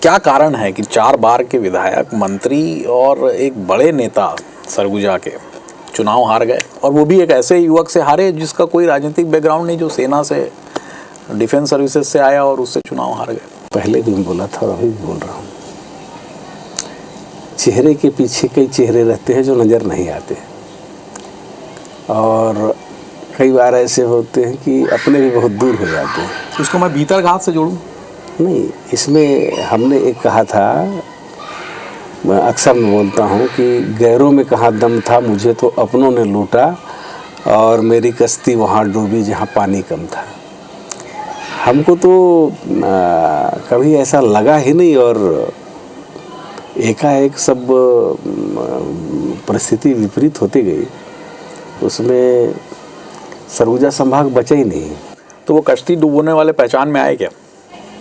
क्या कारण है कि 4 बार के विधायक, मंत्री और एक बड़े नेता सरगुजा के चुनाव हार गए, और वो भी एक ऐसे युवक से हारे जिसका कोई राजनीतिक बैकग्राउंड नहीं, जो सेना से, डिफेंस सर्विसेज से आया और उससे चुनाव हार गए। पहले भी बोला था और अभी भी बोल रहा हूँ, चेहरे के पीछे कई चेहरे रहते हैं जो नज़र नहीं आते, और कई बार ऐसे होते हैं कि अपने भी बहुत दूर हो जाते हैं। उसको मैं भीतर घात से जोड़ूं? नहीं, इसमें हमने एक कहा था, मैं अक्सर मैं बोलता हूँ कि गैरों में कहाँ दम था, मुझे तो अपनों ने लूटा, और मेरी कश्ती वहाँ डूबी जहाँ पानी कम था। हमको तो कभी ऐसा लगा ही नहीं, और एकाएक सब परिस्थिति विपरीत होती गई, उसमें सरगुजा संभाग बचा ही नहीं। तो वो कश्ती डूबने वाले पहचान में आए क्या?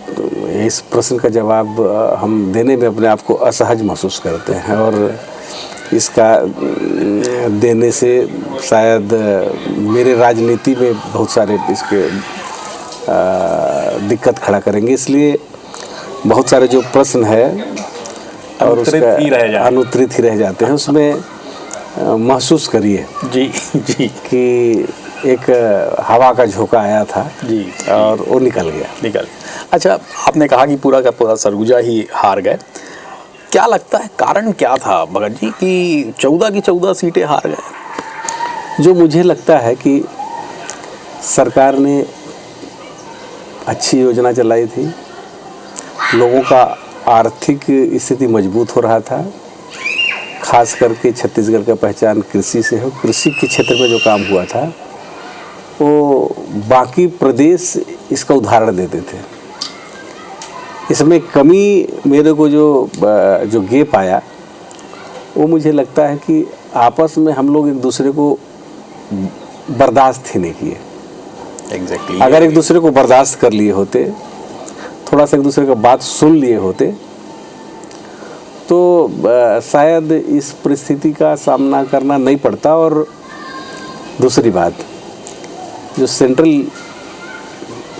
तो इस प्रश्न का जवाब हम देने में अपने आप को असहज महसूस करते हैं, और इसका देने से शायद मेरे राजनीति में बहुत सारे इसके दिक्कत खड़ा करेंगे, इसलिए बहुत सारे जो प्रश्न है और उसका अनुत्तरित ही रह जाते हैं। उसमें महसूस करिए जी जी कि एक हवा का झोंका आया था जी, और वो निकल गया। अच्छा, आपने कहा कि पूरा का पूरा सरगुजा ही हार गए। क्या लगता है कारण क्या था भगत जी कि 14 की 14 सीटें हार गए? जो मुझे लगता है कि सरकार ने अच्छी योजना चलाई थी, लोगों का आर्थिक स्थिति मजबूत हो रहा था, खास करके छत्तीसगढ़ का पहचान कृषि से हो, कृषि के क्षेत्र में जो काम हुआ था वो बाकी प्रदेश इसका उदाहरण देते थे। इसमें कमी मेरे को जो गैप आया, वो मुझे लगता है कि आपस में हम लोग एक दूसरे को बर्दाश्त ही नहीं किए। एग्जैक्टली। अगर एक दूसरे को बर्दाश्त कर लिए होते, थोड़ा सा एक दूसरे का बात सुन लिए होते, तो शायद इस परिस्थिति का सामना करना नहीं पड़ता। और दूसरी बात, जो सेंट्रल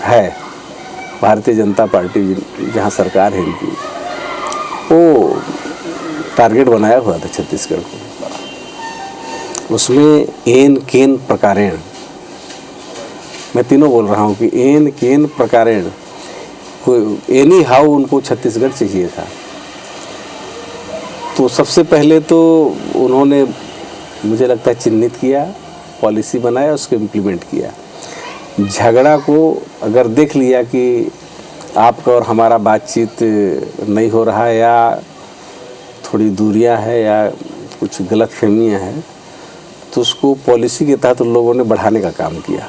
है भारतीय जनता पार्टी, जहाँ सरकार है इनकी, वो टारगेट बनाया हुआ था छत्तीसगढ़ को। उसमें एन केन प्रकारेण, मैं तीनों बोल रहा हूँ कि एन केन प्रकारेण, एनी हाउ उनको छत्तीसगढ़ चाहिए था। तो सबसे पहले तो उन्होंने, मुझे लगता है, चिन्हित किया, पॉलिसी बनाया, उसको इम्प्लीमेंट किया। झगड़ा को अगर देख लिया कि आपका और हमारा बातचीत नहीं हो रहा है, या थोड़ी दूरियां है, या कुछ गलतफहमियां हैं, तो उसको पॉलिसी के तहत उन लोगों ने बढ़ाने का काम किया।